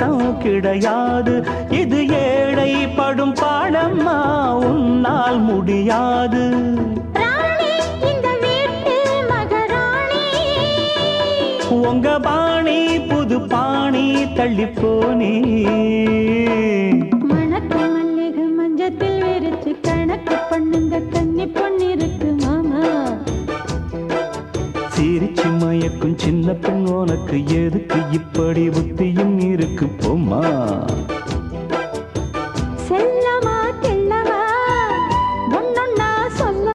இலவசம் கிடையாது. இது ஏழை படும் பாடம்மா, உன்னால் முடியாது. உங்க பாணி புது பாணி தள்ளி போனே. மணக்கு மல்லிகை மஞ்சத்தில் விரிச்சு கணக்கு பண்ணுங்க, கன்னி பொண்ணு இருக்கு மாமா. சிரிச்சு மயக்கும் சின்ன பெண் உனக்கு எதுக்கு இப்படி புத்தி